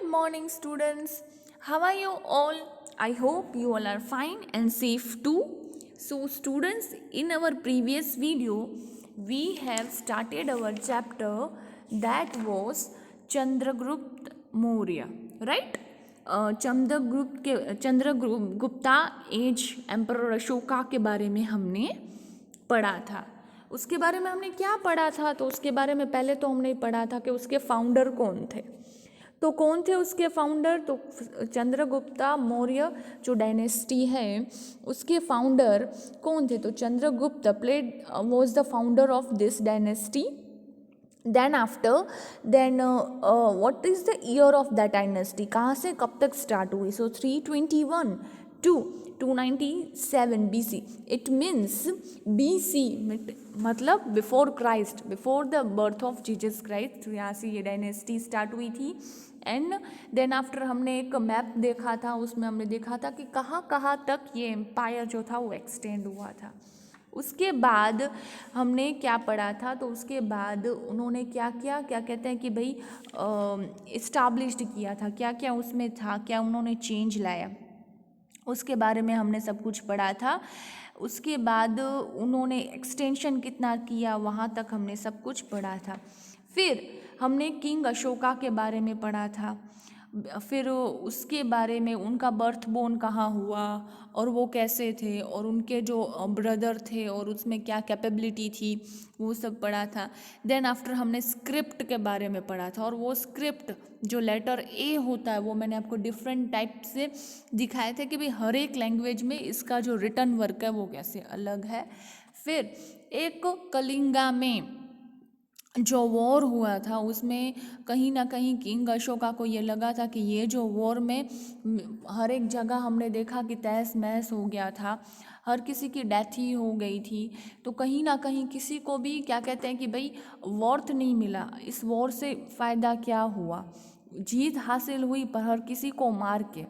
morning, students. How are you all? I hope you all are fine and safe too. So, students, in our previous video, we have started our chapter that was Chandragupta Maurya, right? Chandragupta age emperor Ashoka के बारे में हमने पढ़ा था। उसके बारे में हमने क्या पढ़ा था, तो उसके बारे में पहले तो हमने पढ़ा था कि उसके फाउंडर कौन थे। तो कौन थे उसके फाउंडर? तो चंद्रगुप्ता मौर्य जो डायनेस्टी है उसके फाउंडर कौन थे? तो Chandragupta was the founder of this dynasty. Then what is the year of that dynasty? कहाँ से कब तक स्टार्ट हुई? So 321 to 297 BC. It means BC मतलब before Christ, before the birth of Jesus Christ, यहाँ से ये डायनेस्टी स्टार्ट हुई थी। एंड देन आफ्टर हमने एक मैप देखा था, उसमें हमने देखा था कि कहाँ कहाँ तक ये एम्पायर जो था वो एक्सटेंड हुआ था। उसके बाद हमने क्या पढ़ा था? तो उसके बाद उन्होंने क्या किया, क्या कहते हैं कि भाई इस्टाब्लिश्ड किया था, क्या क्या उसमें था, क्या उन्होंने चेंज लाया, उसके बारे में हमने सब कुछ पढ़ा था। उसके बाद उन्होंने एक्सटेंशन कितना किया, वहाँ तक हमने सब कुछ पढ़ा था। फिर हमने किंग अशोका के बारे में पढ़ा था। फिर उसके बारे में उनका बर्थ बोर्न कहाँ हुआ और वो कैसे थे और उनके जो ब्रदर थे और उसमें क्या कैपेबिलिटी थी, वो सब पढ़ा था। देन आफ्टर हमने स्क्रिप्ट के बारे में पढ़ा था, और वो स्क्रिप्ट जो लेटर ए होता है वो मैंने आपको डिफरेंट टाइप से दिखाए थे कि भाई हर एक लैंग्वेज में इसका जो रिटन वर्क है वो कैसे अलग है। फिर एक कलिंगा में जो वॉर हुआ था उसमें कहीं ना कहीं किंग अशोका को ये लगा था कि ये जो वॉर में हर एक जगह हमने देखा कि तहस महस हो गया था, हर किसी की डेथ ही हो गई थी। तो कहीं ना कहीं किसी को भी क्या कहते हैं कि भाई वर्थ नहीं मिला, इस वॉर से फ़ायदा क्या हुआ? जीत हासिल हुई पर हर किसी को मार के,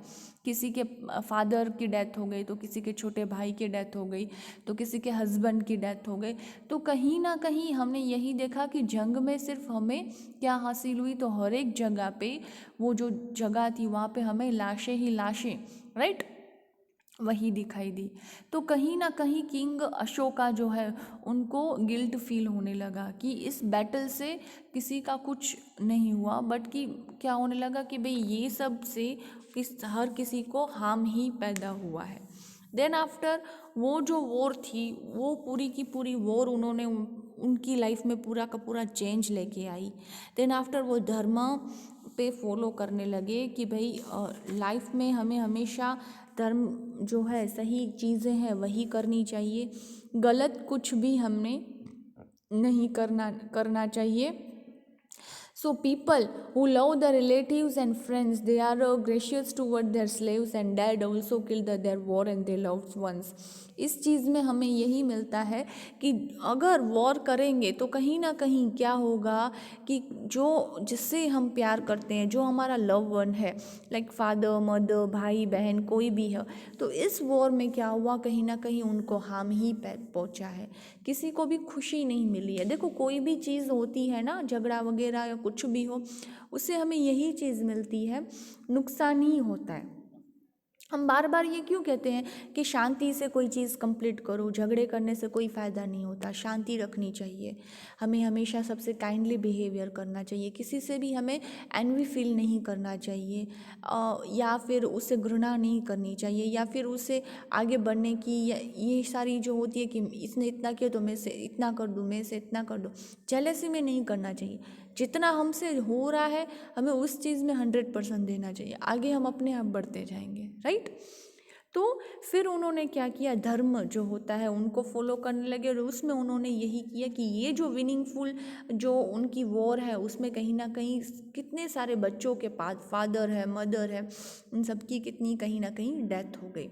किसी के फादर की डेथ हो गई, तो किसी के छोटे भाई की डेथ हो गई, तो किसी के हस्बैंड की डेथ हो गई। तो कहीं ना कहीं हमने यही देखा कि जंग में सिर्फ हमें क्या हासिल हुई? तो हर एक जगह पे वो जो जगह थी वहाँ पे हमें लाशें ही लाशें, राइट, वही दिखाई दी। तो कहीं ना कहीं किंग अशोका जो है उनको गिल्ट फील होने लगा कि इस बैटल से किसी का कुछ नहीं हुआ, बट कि क्या होने लगा कि भाई ये सब से हर किसी को हार्म ही पैदा हुआ है। देन आफ्टर वो जो वॉर थी वो पूरी की पूरी वॉर उन्होंने उनकी लाइफ में पूरा का पूरा चेंज लेके आई। देन आफ्टर वो धर्म पे फॉलो करने लगे कि भाई लाइफ में हमें हमेशा धर्म जो है सही चीज़ें हैं वही करनी चाहिए, गलत कुछ भी हमने नहीं करना चाहिए। So people who love the relatives and friends, they are gracious toward their slaves, and dad also killed their war and their loved ones. इस चीज़ में हमें यही मिलता है कि अगर वॉर करेंगे तो कहीं ना कहीं क्या होगा कि जो जिससे हम प्यार करते हैं, जो हमारा लव वन है, लाइक फादर मदर भाई बहन कोई भी है, तो इस वॉर में क्या हुआ, कहीं ना कहीं उनको हार्म ही पहुंचा है, किसी को भी खुशी नहीं मिली है। देखो कोई भी चीज़ होती है ना, झगड़ा वगैरह या कुछ भी हो, उससे हमें यही चीज़ मिलती है, नुकसान ही होता है। हम बार बार ये क्यों कहते हैं कि शांति से कोई चीज़ कंप्लीट करो, झगड़े करने से कोई फ़ायदा नहीं होता, शांति रखनी चाहिए, हमें हमेशा सबसे काइंडली बिहेवियर करना चाहिए, किसी से भी हमें एनवी फील नहीं करना चाहिए, या फिर उससे घृणा नहीं करनी चाहिए, या फिर उससे आगे बढ़ने की ये सारी जो होती है कि इसने इतना किया तो मैं से इतना कर दूँ, मैं से इतना कर दूँ, जेलसी में नहीं करना चाहिए। जितना हमसे हो रहा है हमें उस चीज़ में 100% देना चाहिए, आगे हम अपने आप बढ़ते जाएंगे, राइट। तो फिर उन्होंने क्या किया, धर्म जो होता है उनको फॉलो करने लगे, और उसमें उन्होंने यही किया कि ये जो विनिंगफुल जो उनकी वॉर है उसमें कहीं ना कहीं कितने सारे बच्चों के पास फादर है मदर है, उन सबकी कितनी कहीं ना कहीं डेथ हो गई।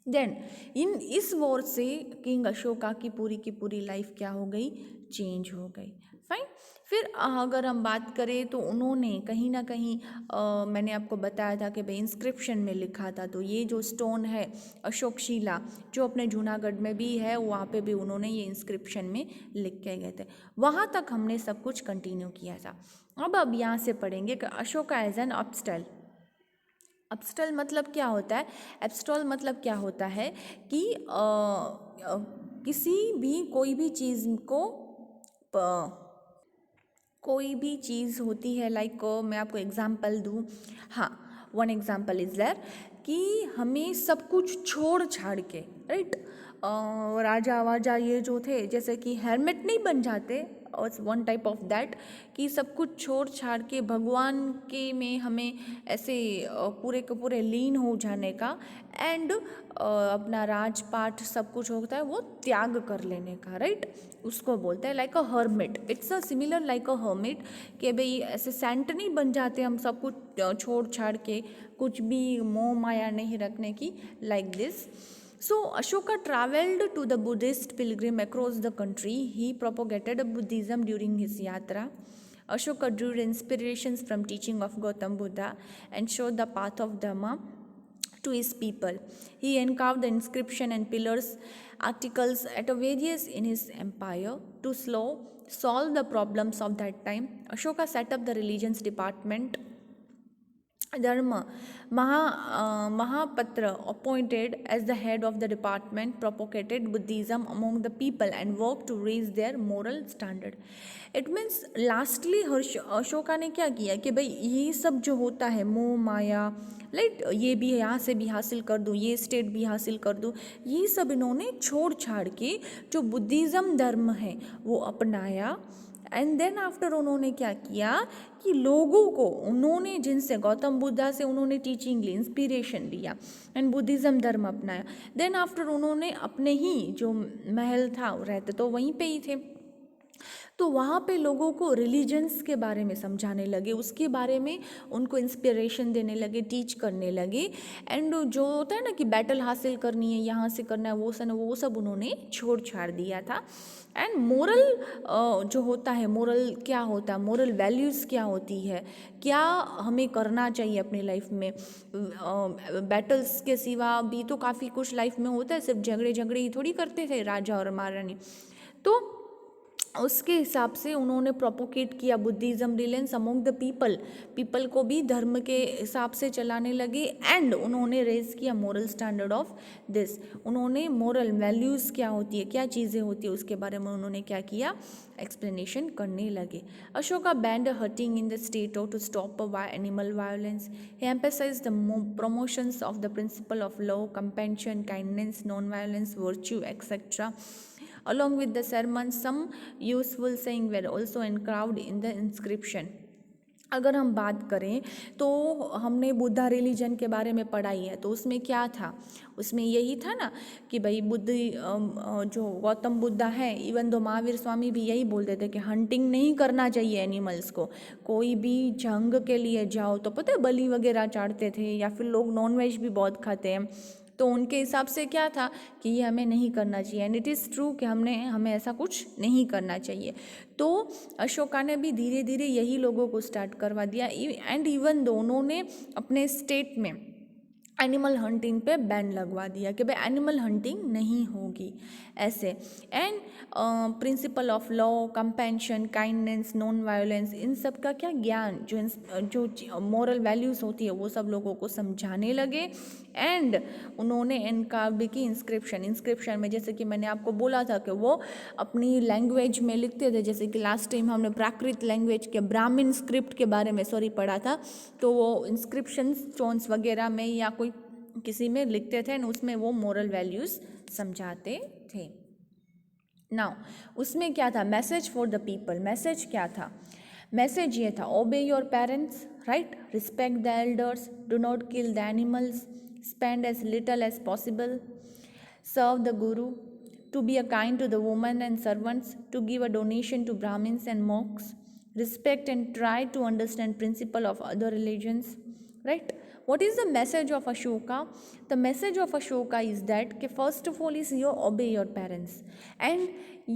देन इस वॉर से किंग अशोका की पूरी लाइफ क्या हो गई, चेंज हो गई। फाइन। फिर अगर हम बात करें तो उन्होंने कहीं ना कहीं मैंने आपको बताया था कि भाई इंस्क्रिप्शन में लिखा था, तो ये जो स्टोन है अशोक शिला जो अपने जूनागढ़ में भी है, वहाँ पे भी उन्होंने ये इंस्क्रिप्शन में लिख के गए थे। वहाँ तक हमने सब कुछ कंटिन्यू किया था। अब यहाँ से पढ़ेंगे कि अशोका एज एन अपस्टाइल। अपस्टाइल मतलब क्या होता है? एब्स्टॉल मतलब क्या होता है कि किसी भी कोई भी चीज़ को कोई भी चीज़ होती है, लाइक मैं आपको एग्जांपल दूँ। हाँ, वन एग्जांपल इज़ देयर कि हमें सब कुछ छोड़ छाड़ के, राइट, राजा वाजा ये जो थे जैसे कि हेरमेट नहीं बन जाते, और वन टाइप ऑफ दैट कि सब कुछ छोड़ छाड़ के भगवान के में हमें ऐसे पूरे के पूरे लीन हो जाने का, एंड अपना राजपाट सब कुछ होता है वो त्याग कर लेने का, राइट, उसको बोलते हैं like a hermit. It's a similar like a hermit कि भाई ऐसे सेंट नहीं बन जाते हम सब कुछ छोड़ छाड़ के, कुछ भी मोह माया नहीं रखने की, like this. So Ashoka traveled to the Buddhist pilgrim across the country. He propagated Buddhism during his yatra. Ashoka drew inspirations from teaching of Gautam Buddha and showed the path of Dharma to his people. He carved the inscription and pillars, articles at various in his empire to solve the problems of that time. Ashoka set up the religions department. Dharma Mahapatra, appointed as the head of the department, propagated Buddhism among the people and worked to raise their moral standard. It means lastly Ashoka ने क्या किया कि भाई ये सब जो होता है मोह माया, लाइक ये भी यहाँ से भी हासिल कर दूँ, ये स्टेट भी हासिल कर दूँ, ये सब इन्होंने छोड़ छाड़ के जो बुद्धिज़्म धर्म है वो अपनाया। एंड देन आफ्टर उन्होंने क्या किया कि लोगों को उन्होंने जिनसे गौतम बुद्धा से उन्होंने टीचिंग ली, इंस्पिरेशन लिया एंड बुद्धिज़्म धर्म अपनाया। देन आफ्टर उन्होंने अपने ही जो महल था, रहते तो वहीं पे ही थे, तो वहाँ पे लोगों को रिलीजन्स के बारे में समझाने लगे, उसके बारे में उनको इंस्पिरेशन देने लगे, टीच करने लगे। एंड जो होता है ना कि बैटल हासिल करनी है, यहाँ से करना है, वो सब उन्होंने छोड़ छाड़ दिया था। एंड मोरल जो होता है, मोरल क्या होता है, मोरल वैल्यूज़ क्या होती है, क्या हमें करना चाहिए अपनी लाइफ में। बैटल्स के सिवा भी तो काफ़ी कुछ लाइफ में होता है, सिर्फ झगड़े ही थोड़ी करते थे राजा और महारानी। तो उसके हिसाब से उन्होंने प्रोपोकेट किया बुद्धिज़्म रिलेंस अमोंग द पीपल को भी धर्म के हिसाब से चलाने लगे। एंड उन्होंने रेज किया मोरल स्टैंडर्ड ऑफ दिस, उन्होंने मोरल वैल्यूज़ क्या होती है, क्या चीज़ें होती है, उसके बारे में उन्होंने क्या किया, एक्सप्लेनेशन करने लगे। Ashoka banned hunting in the state to stop animal violence. He emphasised the promotions of the principle of love, compassion, kindness, non violence, virtue etcetera. Along with the sermons, some useful saying were also engraved in the inscription. अगर हम बात करें तो हमने Buddha religion के बारे में पढ़ाई है, तो उसमें क्या था, उसमें यही था ना कि भाई बुद्ध जो गौतम बुद्धा है, इवन दो महावीर स्वामी भी यही बोलते थे कि हंटिंग नहीं करना चाहिए एनिमल्स को। कोई भी जंग के लिए जाओ तो पता है बलि वगैरह चाटते थे, या फिर लोग नॉनवेज भी बहुत खाते हैं, तो उनके हिसाब से क्या था कि ये हमें नहीं करना चाहिए। एंड इट इज़ ट्रू कि हमें ऐसा कुछ नहीं करना चाहिए। तो अशोका ने भी धीरे धीरे यही लोगों को स्टार्ट करवा दिया। एंड इवन दोनों ने अपने स्टेट में एनिमल हंटिंग पे बैन लगवा दिया कि भाई एनिमल हंटिंग नहीं होगी ऐसे। And principle of law, compassion, kindness, non violence, इन सब का क्या ज्ञान, जो मॉरल वैल्यूज़ होती है वो सब लोगों को समझाने लगे। एंड उन्होंने एनकार्व्ड की इंस्क्रिप्शन में, जैसे कि मैंने आपको बोला था कि वो अपनी लैंग्वेज में लिखते थे, जैसे कि लास्ट टाइम हमने प्राकृत लैंग्वेज के ब्राह्मण स्क्रिप्ट के बारे में पढ़ा था, तो वो इंस्क्रिप्शन स्टोन्स वगैरह में या कोई किसी में लिखते थे, उसमें वो मोरल वैल्यूज़ समझाते थे। नाउ उसमें क्या था, message for the people. Message क्या था, मैसेज ये था, ओबे your parents, right, respect the elders, do not kill the animals, spend as little as possible, serve the guru, to be a kind to the women and servants, to give a donation to Brahmins and monks, respect and try to understand principle of other religions, right? What is the message of Ashoka? The message of Ashoka is that first of all is you obey your parents, and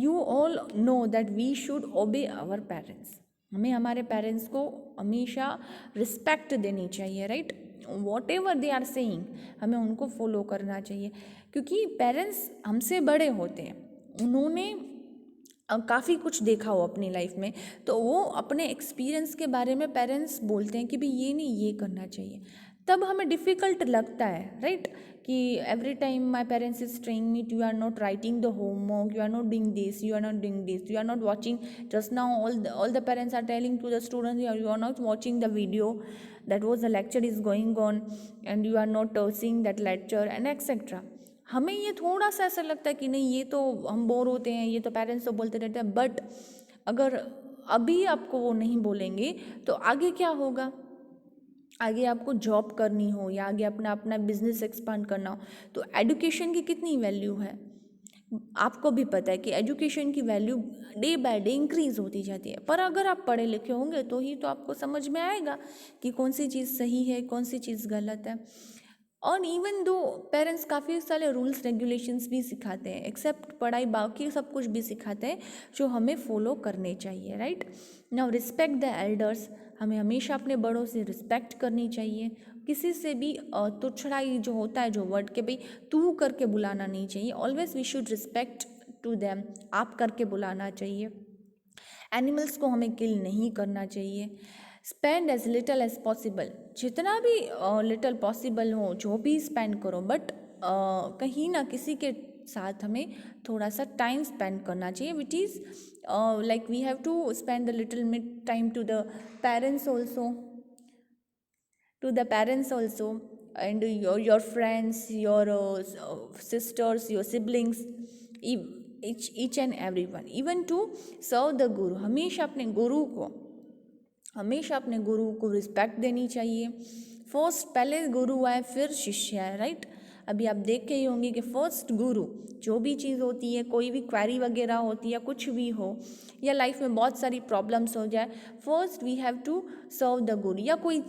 you all know that we should obey our parents. हमें हमारे parents को हमेशा respect देनी चाहिए, right. Whatever they are saying हमें उनको follow करना चाहिए, क्योंकि पेरेंट्स हमसे बड़े होते हैं, उन्होंने काफ़ी कुछ देखा हो अपनी लाइफ में, तो वो अपने एक्सपीरियंस के बारे में पेरेंट्स बोलते हैं कि भाई ये नहीं, ये करना चाहिए, तब हमें डिफ़िकल्ट लगता है, राइट, कि every time my parents is telling me you are not writing the homework, you are not doing this, you are not doing this, you are not watching, just now all the parents are telling to the students you are not watching the video that was the lecture is going on and you are not seeing that lecture and etc. हमें ये थोड़ा सा ऐसा लगता है कि नहीं, ये तो हम बोर होते हैं, ये तो पेरेंट्स तो बोलते रहते हैं, बट अगर अभी आपको वो नहीं बोलेंगे तो आगे क्या होगा, आगे आपको जॉब करनी हो या आगे अपना अपना बिजनेस एक्सपांड करना हो, तो एजुकेशन की कितनी वैल्यू है, आपको भी पता है कि एजुकेशन की value day by day increase होती जाती है, पर अगर आप पढ़े लिखे होंगे तो ही तो आपको समझ में आएगा कि कौन सी चीज़ सही है, कौन सी चीज़ गलत है। और इवन दो पेरेंट्स काफ़ी सारे रूल्स रेगुलेशंस भी सिखाते हैं, एक्सेप्ट पढ़ाई बाकी सब कुछ भी सिखाते हैं जो हमें फॉलो करने चाहिए, right. Now respect the elders, हमें हमेशा अपने बड़ों से रिस्पेक्ट करनी चाहिए, किसी से भी तुच्छड़ाई जो होता है, जो वर्ड के भाई तू करके बुलाना नहीं चाहिए, always we should respect to them, आप करके बुलाना चाहिए। एनिमल्स को हमें किल नहीं करना चाहिए। Spend as little as possible, जितना भी लिटल पॉसिबल हो जो भी स्पेंड करो, बट कहीं ना किसी के साथ हमें थोड़ा सा टाइम स्पेंड करना चाहिए, which is like we have to spend the little bit time to the parents also, and your friends, your sisters, your siblings, each and everyone, even to serve the guru, हमेशा अपने गुरु को respect देनी चाहिए। First पहले गुरु आए फिर शिष्य आए, राइट। अभी आप देख के ही होंगे कि फर्स्ट गुरु, जो भी चीज़ होती है, कोई भी क्वेरी वगैरह होती है या कुछ भी हो, या लाइफ में बहुत सारी प्रॉब्लम्स हो जाए, first we have to serve the guru. या कोई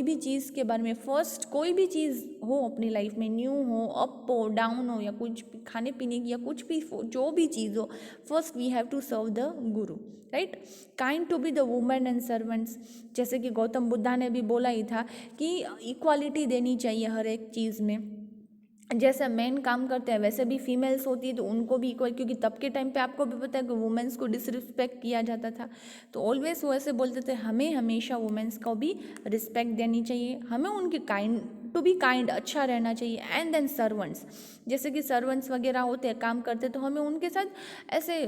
भी चीज़ के बारे में, फर्स्ट कोई भी चीज़ हो अपनी लाइफ में, न्यू हो, अप हो, डाउन हो, या कुछ खाने पीने की या कुछ भी जो भी चीज़ हो, first we have to serve the guru, right. Kind to be the women and servants, जैसे कि गौतम बुद्धा ने भी बोला ही था कि इक्वालिटी देनी चाहिए हर एक चीज़ में, जैसा मेन काम करते हैं वैसे भी फीमेल्स होती है तो उनको भी इक्वल, क्योंकि तब के टाइम पे आपको भी पता है कि वुमेन्स को डिसरिस्पेक्ट किया जाता था, तो ऑलवेज वो ऐसे बोलते थे हमें हमेशा वुमेन्स को भी रिस्पेक्ट देनी चाहिए, हमें उनके टू बी काइंड, अच्छा रहना चाहिए। एंड देन सर्वेंट्स, जैसे कि सर्वेंट्स वगैरह होते हैं, काम करते, तो हमें उनके साथ ऐसे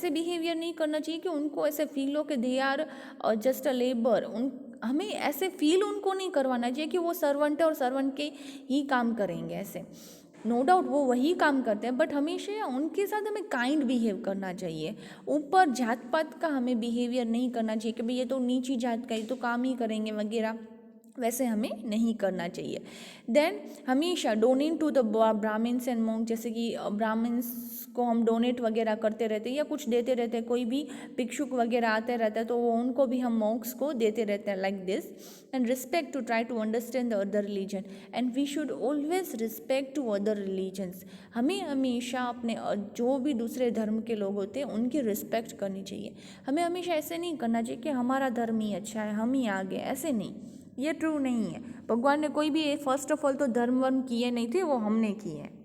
बिहेवियर नहीं करना चाहिए कि उनको ऐसे फील हो कि they are just a labour, हमें ऐसे फील उनको नहीं करवाना चाहिए कि वो सर्वेंट है और सर्वेंट के ही काम करेंगे, ऐसे नो डाउट वो वही काम करते हैं, बट हमेशा उनके साथ हमें काइंड बिहेव करना चाहिए। ऊपर जात पात का हमें बिहेवियर नहीं करना चाहिए कि भाई ये तो नीची जात का, ये तो काम ही करेंगे वगैरह, वैसे हमें नहीं करना चाहिए। देन हमेशा donate to the brahmins and monk, जैसे कि ब्राह्मण्स को हम डोनेट वगैरह करते रहते हैं या कुछ देते रहते हैं, कोई भी भिक्षुक वगैरह आते रहता है तो वो उनको भी हम मॉन्क्स को देते रहते हैं, like this. And respect to try to understand the other religion, and we should always respect to other religions, हमें हमेशा अपने जो भी दूसरे धर्म के लोग होते हैं उनकी रिस्पेक्ट करनी चाहिए। हमें हमेशा ऐसे नहीं करना चाहिए कि हमारा धर्म ही अच्छा है, हम ही आगे, ऐसे नहीं, ये ट्रू नहीं है। भगवान ने कोई भी फर्स्ट ऑफ ऑल तो धर्म वर्म किए नहीं थे, वो हमने किए हैं।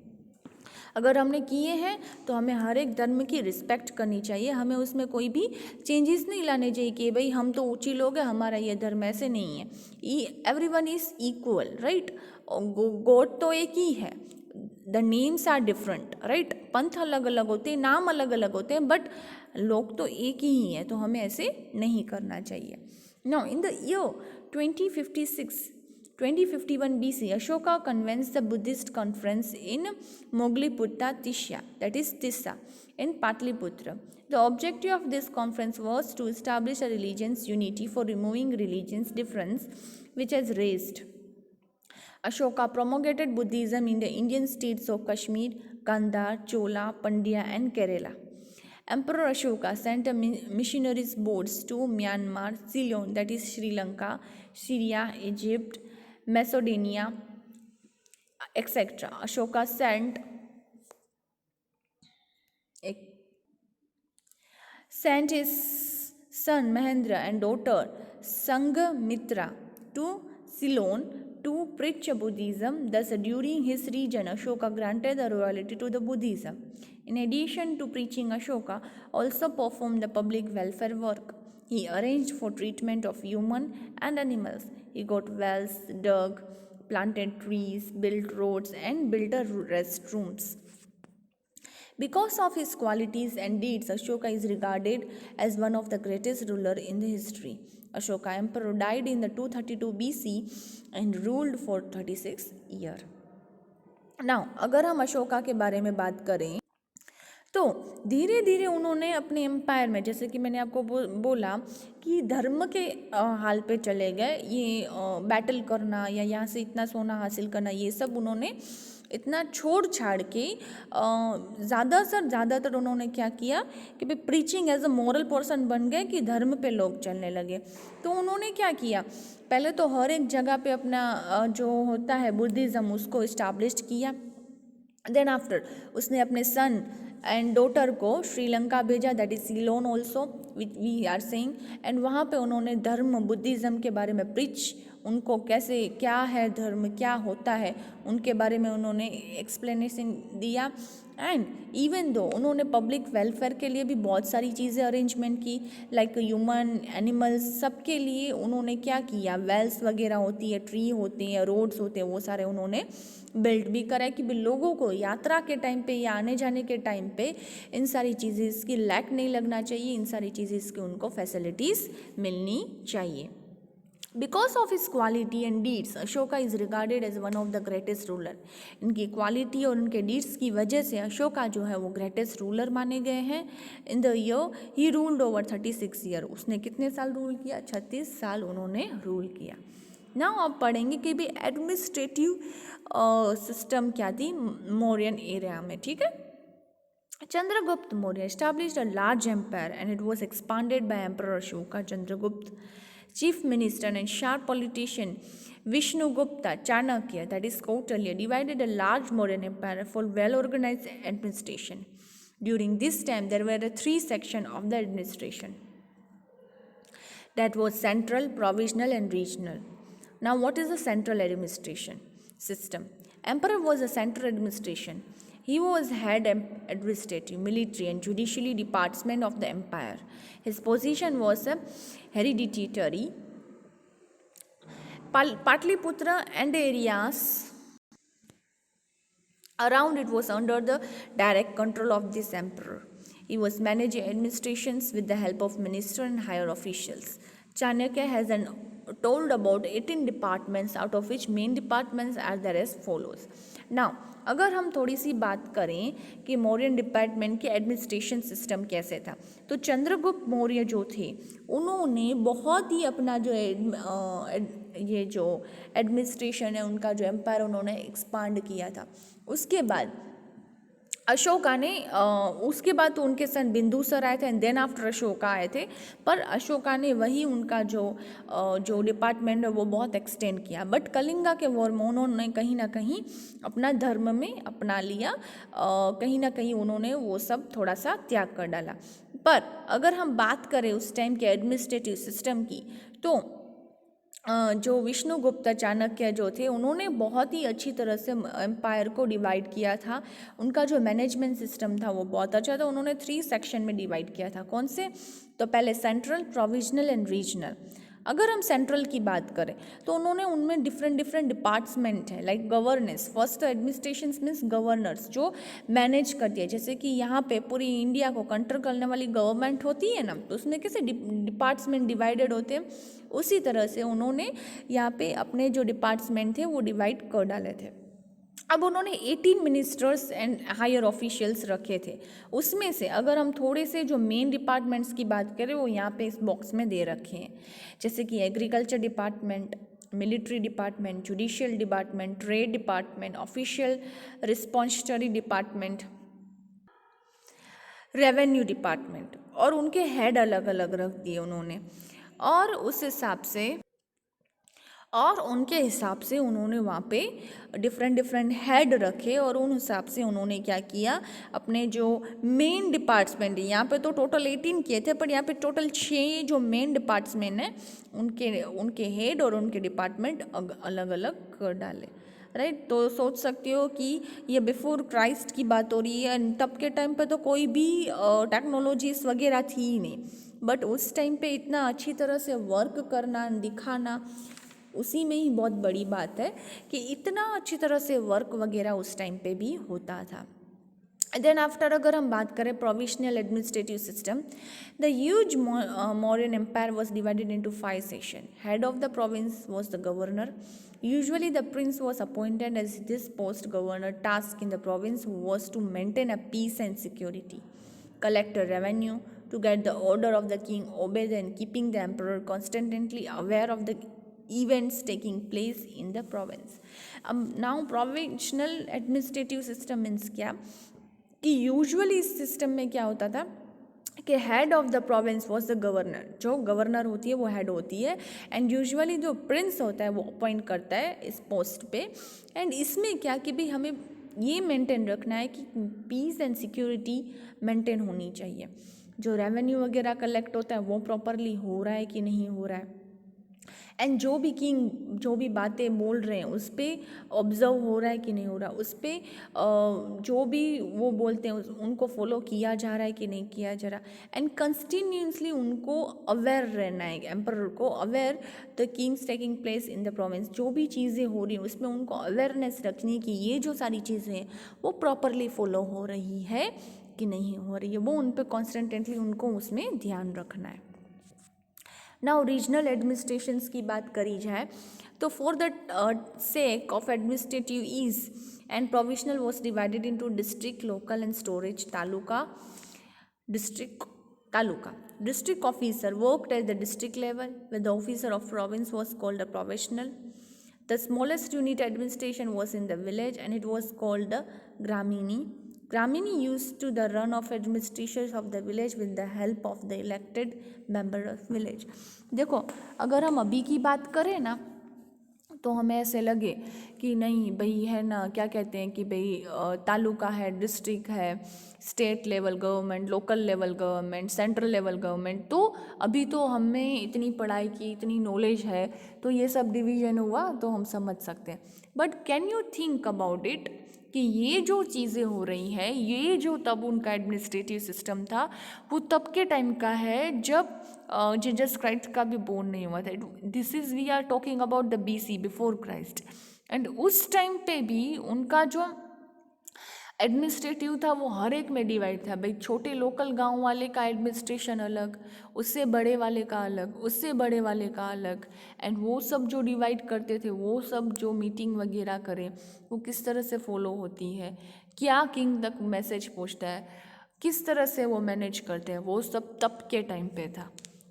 अगर हमने किए हैं तो हमें हर एक धर्म की रिस्पेक्ट करनी चाहिए, हमें उसमें कोई भी चेंजेस नहीं लाने चाहिए कि भाई हम तो ऊंची लोग हैं, हमारा ये धर्म, ऐसे नहीं है। Everyone is equal, right. God तो एक ही है, the names are different, right. पंथ अलग अलग होते हैं, नाम अलग अलग होते हैं, बट लोग तो एक ही है, तो हमें ऐसे नहीं करना चाहिए। Now in the year 2051 BC, Ashoka convenes the Buddhist conference in Mogliputta Tisya, that is Tissa, in Patliputra. The objective of this conference was to establish a religion's unity for removing religion's difference which has raised. Ashoka promulgated Buddhism in the Indian states of Kashmir, Gandhar, Chola, Pandya and Kerala. Emperor Ashoka sent a missionaries boards to Myanmar, Ceylon, that is Sri Lanka, Syria, Egypt, Macedonia, etc. Ashoka sent his son Mahendra and daughter Sanghamitra to Ceylon to preach Buddhism. Thus, during his reign, Ashoka granted the royalty to the Buddhism. In addition to preaching, Ashoka also performed the public welfare work. He arranged for treatment of human and animals. He got wells dug, planted trees, built roads, and built restrooms. Because of his qualities and deeds, Ashoka is regarded as one of the greatest rulers in the history. Ashoka emperor died in the 232 BC and ruled for 36 years. Now, अगर हम अशोका के बारे में बात करें तो धीरे धीरे उन्होंने अपने एम्पायर में, जैसे कि मैंने आपको बोला कि धर्म के हाल पे चले गए, ये बैटल करना या यहाँ से इतना सोना हासिल करना, ये सब उन्होंने इतना छोड़ छाड़ के ज़्यादातर उन्होंने क्या किया कि भाई preaching as a moral person बन गए कि धर्म पे लोग चलने लगे। तो उन्होंने क्या किया, पहले तो हर एक जगह पे अपना जो होता है बुद्धिज़्म उसको इस्टाब्लिश किया। देन आफ्टर उसने अपने सन एंड डॉटर को श्रीलंका भेजा, that is Ceylon also which we are saying, and वहाँ पे उन्होंने धर्म बुद्धिज़्म के बारे में प्रीच, उनको कैसे क्या है धर्म क्या होता है उनके बारे में उन्होंने एक्सप्लेनेशन दिया। एंड इवन दो उन्होंने पब्लिक वेलफेयर के लिए भी बहुत सारी चीज़ें अरेंजमेंट की, लाइक ह्यूमन एनिमल्स सबके लिए उन्होंने क्या किया, वेल्स वगैरह होती है, ट्री होते हैं, रोड्स होते हैं, वो सारे उन्होंने बिल्ड भी करा कि लोगों को यात्रा के टाइम पे या आने जाने के टाइम पे इन सारी चीज़ें इसकी लैक नहीं लगना चाहिए, इन सारी चीज़ें इसकी उनको फैसिलिटीज़ मिलनी चाहिए। Because of his quality and deeds, Ashoka is regarded as one of the greatest ruler. इनकी क्वालिटी और उनके डीड्स की वजह से अशोका जो है वो ग्रेटेस्ट रूलर माने गए हैं। In the year he ruled over 36 year, उसने कितने साल रूल किया, 36 साल उन्होंने रूल किया। नाउ आप पढ़ेंगे कि भी एडमिनिस्ट्रेटिव सिस्टम क्या थी मौर्यन एरिया में, ठीक है। Chandragupta Maurya established a large empire and it was expanded by Emperor Ashoka. Chandragupta, chief minister and sharp politician Vishnugupta Chanakya, that is Kautilya, divided a large Mauryan empire for well-organized administration. During this time, there were three sections of the administration. That was central, provisional and regional. Now, what is the central administration system? Emperor was a central administration. He was head administrative, military and judiciary department of the empire. His position was hereditary. Patliputra and areas around it was under the direct control of this emperor. He was managing administrations with the help of minister and higher officials. Chanakya has told about 18 departments, out of which main departments are there as follows. Now, अगर हम थोड़ी सी बात करें कि Mauryan department के administration system कैसे था, तो चंद्रगुप्त मौर्य जो थे उन्होंने बहुत ही अपना जो ये जो एडमिनिस्ट्रेशन है उनका जो एम्पायर उन्होंने एक्सपांड किया था। उसके बाद अशोका ने उसके बाद तो उनके सन बिंदुसर आए थे एंड देन आफ्टर अशोका आए थे, पर अशोका ने वही उनका जो डिपार्टमेंट है वो बहुत एक्सटेंड किया। बट कलिंगा के वॉर में उन्होंने कहीं ना कहीं अपना धर्म में अपना लिया, कहीं ना कहीं उन्होंने वो सब थोड़ा सा त्याग कर डाला। पर अगर हम बात करें उस टाइम के एडमिनिस्ट्रेटिव सिस्टम की, तो जो विष्णुगुप्त चाणक्य जो थे उन्होंने बहुत ही अच्छी तरह से एम्पायर को डिवाइड किया था। उनका जो मैनेजमेंट सिस्टम था वो बहुत अच्छा था। उन्होंने 3 सेक्शन में डिवाइड किया था। कौन से? तो पहले सेंट्रल, प्रोविजनल एंड रीजनल। अगर हम सेंट्रल की बात करें तो उन्होंने उनमें डिफरेंट डिपार्टमेंट है, like governance. First administration means governors जो मैनेज करती है, जैसे कि यहाँ पे पूरी इंडिया को कंट्रोल करने वाली गवर्नमेंट होती है ना, तो उसमें कैसे डिपार्टमेंट डिवाइडेड होते हैं, उसी तरह से उन्होंने यहाँ पे अपने जो डिपार्टमेंट थे वो डिवाइड कर डाले थे। अब उन्होंने 18 मिनिस्टर्स एंड हायर ऑफिशियल्स रखे थे। उसमें से अगर हम थोड़े से जो मेन डिपार्टमेंट्स की बात करें वो यहाँ पे इस बॉक्स में दे रखे हैं, जैसे कि agriculture department, military department, judicial department, trade department, official रिस्पॉन्सिटरी डिपार्टमेंट, रेवेन्यू डिपार्टमेंट, और उनके हेड अलग अलग रख दिए उन्होंने। और उस हिसाब से और उनके हिसाब से उन्होंने वहाँ पे डिफरेंट डिफरेंट हेड रखे और उन हिसाब से उन्होंने क्या किया, अपने जो मेन डिपार्ट्समेंट, यहाँ पे तो टोटल 18 किए थे, पर यहाँ पे टोटल 6 जो मेन डिपार्ट्समेंट हैं उनके उनके हेड और उनके डिपार्टमेंट अलग अलग कर डाले, राइट। तो सोच सकते हो कि ये बिफोर क्राइस्ट की बात हो रही है, तब के टाइम पे तो कोई भी टेक्नोलॉजीज वगैरह थी ही नहीं, बट उस टाइम पे इतना अच्छी तरह से वर्क करना, दिखाना, उसी में ही बहुत बड़ी बात है कि इतना अच्छी तरह से वर्क वगैरह उस टाइम पे भी होता था। देन आफ्टर अगर हम बात करें provisional administrative system, the huge Mauryan empire was divided into 5 section. Head of the province was the governor. Usually the prince was appointed as this post governor task in the province was to maintain a peace and security, collect a revenue, to get the order of the king obeyed, and keeping the emperor constantly aware of the events taking place in the province. Now provincial administrative system means क्या कि usually इस system में क्या होता था कि head of the province was the governor, जो governor होती है वो हेड होती है, एंड यूजुअली जो प्रिंस होता है वो अपॉइंट करता है इस पोस्ट पे। एंड इसमें क्या कि भाई हमें ये मेंटेन रखना है कि पीस एंड सिक्योरिटी मेंटेन होनी चाहिए, जो रेवेन्यू वगैरह कलेक्ट होता है वो प्रॉपरली हो रहा है कि नहीं हो रहा है, एंड जो भी किंग जो भी बातें बोल रहे हैं उस पर ऑब्जर्व हो रहा है कि नहीं हो रहा, उस पर जो भी वो बोलते हैं उनको फॉलो किया जा रहा है कि नहीं किया जा रहा, एंड कंटिन्यूसली उनको अवेयर रहना है, एम्परर को aware the Kings taking place in the province, जो भी चीज़ें हो रही हैं उसमें उनको अवेयरनेस रखनी कि ये जो सारी चीज़ें हैं वो प्रॉपरली फॉलो हो रही है कि नहीं हो रही है, वो उन पर कॉन्स्टेंटली उनको उसमें ध्यान रखना है। नाउ रीजनल एडमिनिस्ट्रेशंस की बात करी जाए तो for the sake of administrative ease and provisional was divided into district, local and storage taluka. District officer worked at the district level, where the officer of province was called a provincial. The smallest unit administration was in the village and it was called the Gramini. Gramini used to the run of administration of the village with the help of the elected member of village. देखो अगर हम अभी की बात करें ना तो हमें ऐसे लगे कि नहीं भाई है ना, क्या कहते हैं कि भाई तालुका है, डिस्ट्रिक्ट है, state level government, local level government, central level government, तो अभी तो हमें इतनी पढ़ाई की, इतनी नॉलेज है, तो ये सब डिवीजन हुआ तो हम समझ सकते हैं। But can you think about it कि ये जो चीज़ें हो रही हैं, ये जो तब उनका एडमिनिस्ट्रेटिव सिस्टम था वो तब के टाइम का है जब जीसस क्राइस्ट का भी बोर्न नहीं हुआ था। This is we are talking about the BC, before Christ. And उस टाइम पे भी उनका जो एडमिनिस्ट्रेटिव था वो हर एक में डिवाइड था। भाई छोटे लोकल गांव वाले का एडमिनिस्ट्रेशन अलग, उससे बड़े वाले का अलग, उससे बड़े वाले का अलग, एंड वो सब जो डिवाइड करते थे, वो सब जो मीटिंग वगैरह करें वो किस तरह से फॉलो होती है, क्या किंग तक मैसेज पहुंचता है, किस तरह से वो मैनेज करते हैं, वो सब तब के टाइम पे था,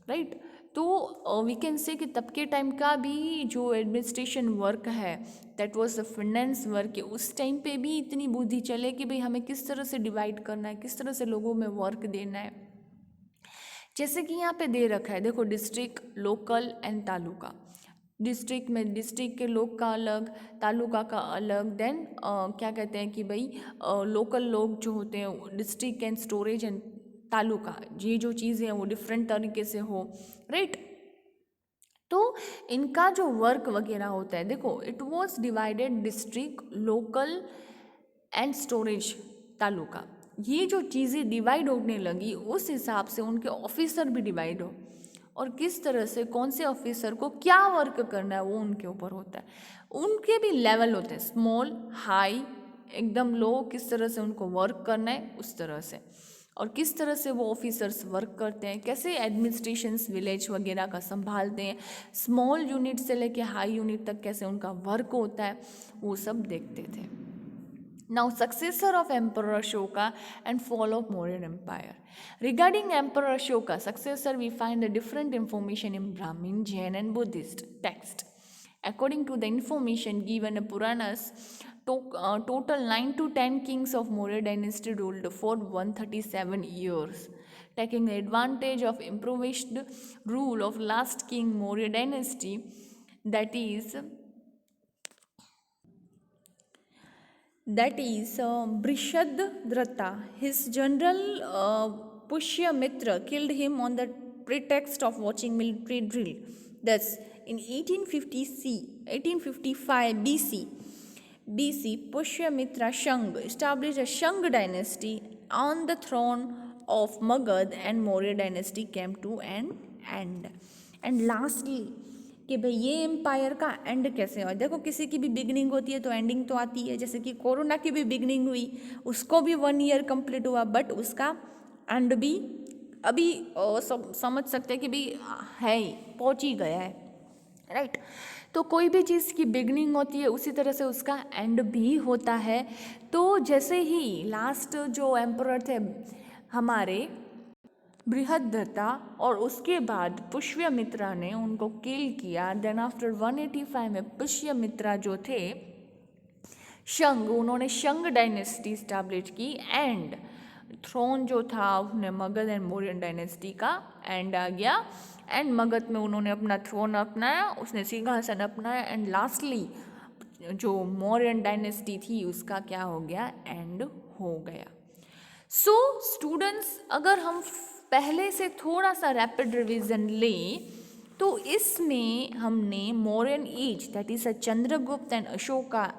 राइट। तो वी कैन से कि तब के टाइम का भी जो एडमिनिस्ट्रेशन वर्क है that was the finance work, उस टाइम पे भी इतनी बुद्धि चले कि भाई हमें किस तरह से डिवाइड करना है, किस तरह से लोगों में वर्क देना है। जैसे कि यहाँ पे दे रखा है, देखो district, local and taluka. District में डिस्ट्रिक्ट के लोग का अलग, तालुका का अलग, देन क्या कहते हैं कि भाई लोकल लोग जो होते हैं, district and storage and taluka, ये जो चीज़ें हैं वो डिफरेंट तरीके से हो, राइट। तो इनका जो वर्क वगैरह होता है, देखो it was divided district, local and storage, taluka, ये जो चीज़ें डिवाइड होने लगी उस हिसाब से उनके ऑफिसर भी डिवाइड हो, और किस तरह से कौन से ऑफिसर को क्या वर्क करना है वो उनके ऊपर होता है। उनके भी लेवल होते हैं, स्मॉल, हाई, एकदम लो, किस तरह से उनको वर्क करना है उस तरह से, और किस तरह से वो ऑफिसर्स वर्क करते हैं, कैसे एडमिनिस्ट्रेशंस विलेज वगैरह का संभालते हैं, स्मॉल यूनिट से लेके हाई यूनिट तक कैसे उनका वर्क होता है, वो सब देखते थे। Now, successor of Emperor Ashoka and fall of Mauryan Empire. Regarding Emperor Ashoka, successor, we find a different information in Brahmin, Jain and Buddhist text. According to the information given in Puranas, total 9 to 10 kings of Maurya dynasty ruled for 137 years. Taking advantage of improvised rule of last king Maurya dynasty, that is Brishadrata. His general Pushyamitra killed him on the pretext of watching military drill. Thus, in 1855 BC, Pushyamitra Shang established a Shang dynasty on the throne of Magad, and Maurya dynasty came to an end. And lastly, कि भाई ये empire का and कैसे हुआ। देखो किसी की भी बिगनिंग होती है तो एंडिंग तो आती है, जैसे कि कोरोना की भी बिगनिंग हुई, उसको भी 1 ईयर कंप्लीट हुआ, बट उसका एंड भी अभी समझ सकते हैं कि भी है ही, पहुँच ही गया है, राइट। तो कोई भी चीज़ की बिगनिंग होती है उसी तरह से उसका एंड भी होता है। तो जैसे ही लास्ट जो एम्परर थे हमारे बृहद्रथा, और उसके बाद पुष्यमित्रा ने उनको किल किया। देन आफ्टर 185 में पुष्यमित्रा जो थे शंग, उन्होंने शंग डायनेस्टी स्टैब्लिश की, एंड थ्रोन जो था उसने मगध एंड मौर्यन डायनेस्टी का एंड आ गया, एंड मगध में उन्होंने अपना थ्रोन अपनाया, उसने सिंहासन अपनाया, एंड लास्टली जो मौर्यन डायनेस्टी थी उसका क्या हो गया, एंड हो गया। सो स्टूडेंट्स, अगर हम पहले से थोड़ा सा रैपिड रिवीजन लें तो इसमें हमने Mauryan age that is Chandragupta and Ashoka,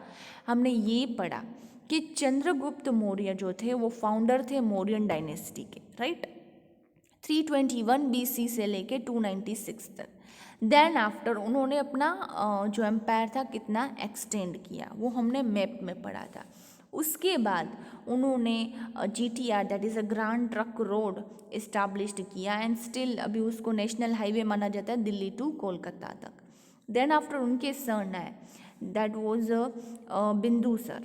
हमने ये पढ़ा कि चंद्रगुप्त मौर्य जो थे वो फाउंडर थे मौर्यन डायनेस्टी के, राइट, 321 BC से लेके 296 तक। देन आफ्टर उन्होंने अपना जो एम्पायर था कितना एक्सटेंड किया वो हमने मैप में पढ़ा था। उसके बाद उन्होंने GTR that is a grand truck road established किया, एंड स्टिल अभी उसको नेशनल हाईवे माना जाता है दिल्ली टू कोलकाता तक। देन आफ्टर उनके सन आए दैट वाज बिंदुसर,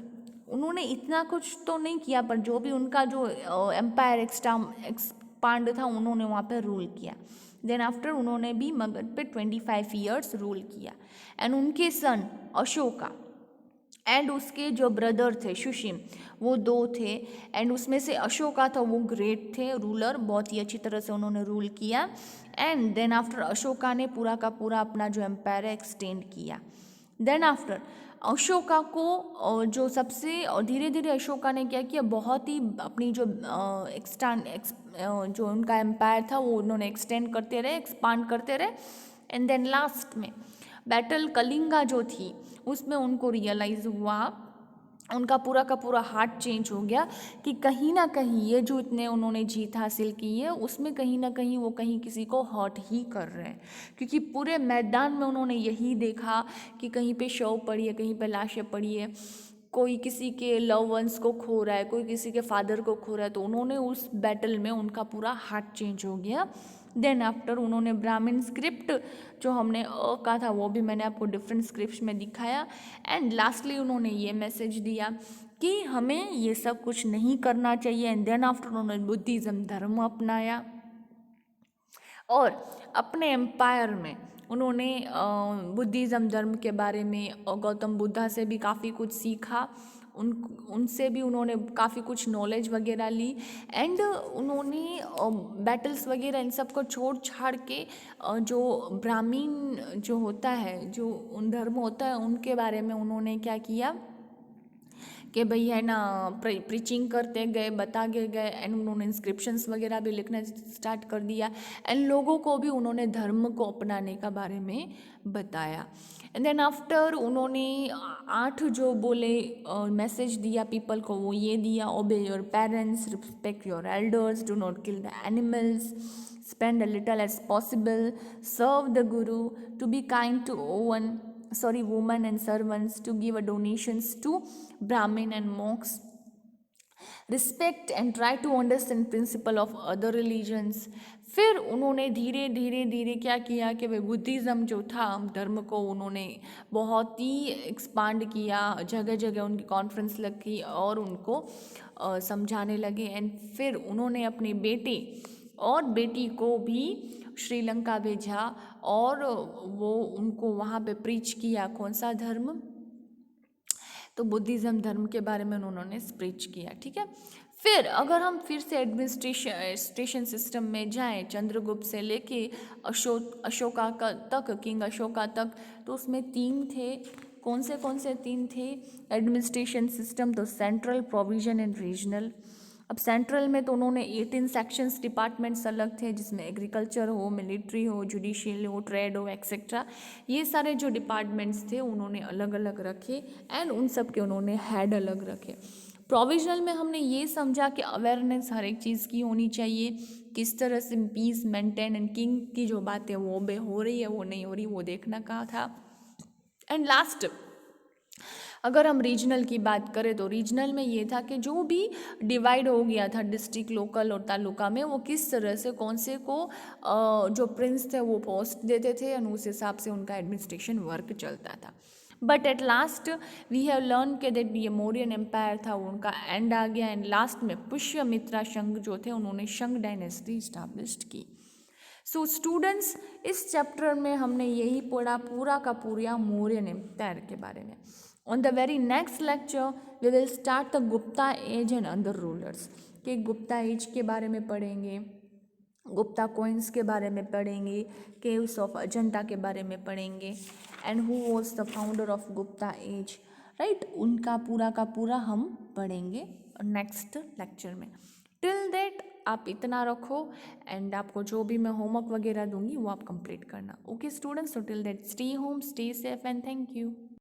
उन्होंने इतना कुछ तो नहीं किया पर जो भी उनका जो एम्पायर एक्सपांड था उन्होंने वहाँ पे रूल किया। देन आफ्टर उन्होंने भी मगध पे 25 ईयर्स रूल किया, एंड उनके सन अशोका एंड उसके जो ब्रदर थे सुशिम वो 2 थे, एंड उसमें से अशोका था वो ग्रेट थे रूलर, बहुत ही अच्छी तरह से उन्होंने रूल किया। एंड देन आफ्टर अशोका ने पूरा का पूरा अपना जो एम्पायर है एक्सटेंड किया। देन आफ्टर अशोका को जो सबसे धीरे धीरे अशोका ने क्या किया, बहुत ही अपनी जो जो उनका एम्पायर था वो उन्होंने एक्सटेंड करते रहे, एक्सपांड करते रहे, एंड देन लास्ट में बैटल कलिंगा जो थी उसमें उनको रियलाइज़ हुआ, उनका पूरा का पूरा हार्ट चेंज हो गया कि कहीं ना कहीं ये जो इतने उन्होंने जीत हासिल की है उसमें कहीं ना कहीं वो कहीं किसी को हर्ट ही कर रहे हैं, क्योंकि पूरे मैदान में उन्होंने यही देखा कि कहीं पे शव पड़ी है, कहीं पे लाशें पड़ी है, कोई किसी के लव वंस को खो रहा है, कोई किसी के फादर को खो रहा है, तो उन्होंने उस बैटल में उनका पूरा हार्ट चेंज हो गया। देन आफ्टर उन्होंने ब्राह्मण स्क्रिप्ट जो हमने कहा था वो भी मैंने आपको डिफरेंट स्क्रिप्ट्स में दिखाया, एंड लास्टली उन्होंने ये मैसेज दिया कि हमें ये सब कुछ नहीं करना चाहिए, एंड देन आफ्टर उन्होंने बुद्धिज़्म धर्म अपनाया, और अपने एम्पायर में उन्होंने बुद्धिज़्म धर्म के बारे में गौतम बुद्धा से भी काफ़ी कुछ सीखा, उनसे भी उन्होंने काफ़ी कुछ नॉलेज वगैरह ली, एंड उन्होंने बैटल्स वगैरह इन सब को छोड़ छाड़ के जो ब्राह्मीण जो होता है, जो उन धर्म होता है उनके बारे में उन्होंने क्या किया कि भाई है ना प्रीचिंग करते गए, बताते गए, एंड उन्होंने इंस्क्रिप्शंस वगैरह भी लिखना स्टार्ट कर दिया, एंड लोगों को भी उन्होंने धर्म को अपनाने का बारे में बताया। एंड देन आफ्टर उन्होंने 8 जो बोले मैसेज दिया पीपल को, वो ये दिया, ओबे your parents, respect your elders, do not kill the animals, spend a little as possible, serve the guru, to be kind to women and servants, to give donations to Brahmin and monks, respect and try to understand principle of other religions। फिर उन्होंने धीरे धीरे धीरे क्या किया कि भाई Buddhism जो था धर्म को उन्होंने बहुत ही एक्सपांड किया, जगह जगह उनकी कॉन्फ्रेंस लगी और उनको समझाने लगे, एंड फिर उन्होंने अपने बेटे और बेटी को भी श्रीलंका भेजा, और वो उनको वहाँ पे प्रीच किया, कौन सा धर्म, तो बुद्धिज़्म धर्म के बारे में उन्होंने प्रीच किया, ठीक है। फिर अगर हम फिर से एडमिनिस्ट्रेशन सिस्टम में जाएं, चंद्रगुप्त से लेके अशोका तक, किंग अशोका तक, तो उसमें तीन थे। कौन से तीन थे एडमिनिस्ट्रेशन सिस्टम? तो सेंट्रल, प्रोविजन एंड रीजनल। अब सेंट्रल में तो उन्होंने 18 सेक्शंस, डिपार्टमेंट्स अलग थे, जिसमें एग्रीकल्चर हो, मिलिट्री हो, जुडिशियल हो, ट्रेड हो, एक्सेट्रा। ये सारे जो डिपार्टमेंट्स थे उन्होंने अलग अलग रखे एंड उन सब के उन्होंने हेड अलग रखे। प्रोविजनल में हमने ये समझा कि अवेयरनेस हर एक चीज़ की होनी चाहिए, किस तरह से पीस मेंटेन एंड किंग की जो बात है वो बे हो रही है वो नहीं हो रही वो देखना का था। एंड लास्ट अगर हम रीजनल की बात करें तो रीजनल में ये था कि जो भी डिवाइड हो गया था डिस्ट्रिक्ट, लोकल और तालुका में, वो किस तरह से कौन से को जो प्रिंस थे वो पोस्ट देते थे और उस हिसाब से उनका एडमिनिस्ट्रेशन वर्क चलता था। But at last we have learn के दैट ये मौर्यन एम्पायर था उनका एंड आ गया एंड लास्ट में पुष्यमित्रा शंग जो थे उन्होंने शंग डायनेस्टी इस्टाब्लिश्ड की। सो स्टूडेंट्स, इस चैप्टर में हमने यही पढ़ा पूरा का पूरा मौर्यन एम्पायर के बारे में। On the very next lecture we will start the Gupta age and other rulers, कि गुप्ता एज के बारे में पढ़ेंगे, गुप्ता कॉइन्स के बारे में पढ़ेंगे, केव्स ऑफ अजंता के बारे में पढ़ेंगे and who was the founder of Gupta age, right, उनका पूरा का पूरा हम पढ़ेंगे नेक्स्ट लेक्चर में। टिल दैट आप इतना रखो एंड आपको जो भी मैं होमवर्क वगैरह दूंगी वो आप कंप्लीट करना। Okay students, so till that stay home, stay safe and thank you.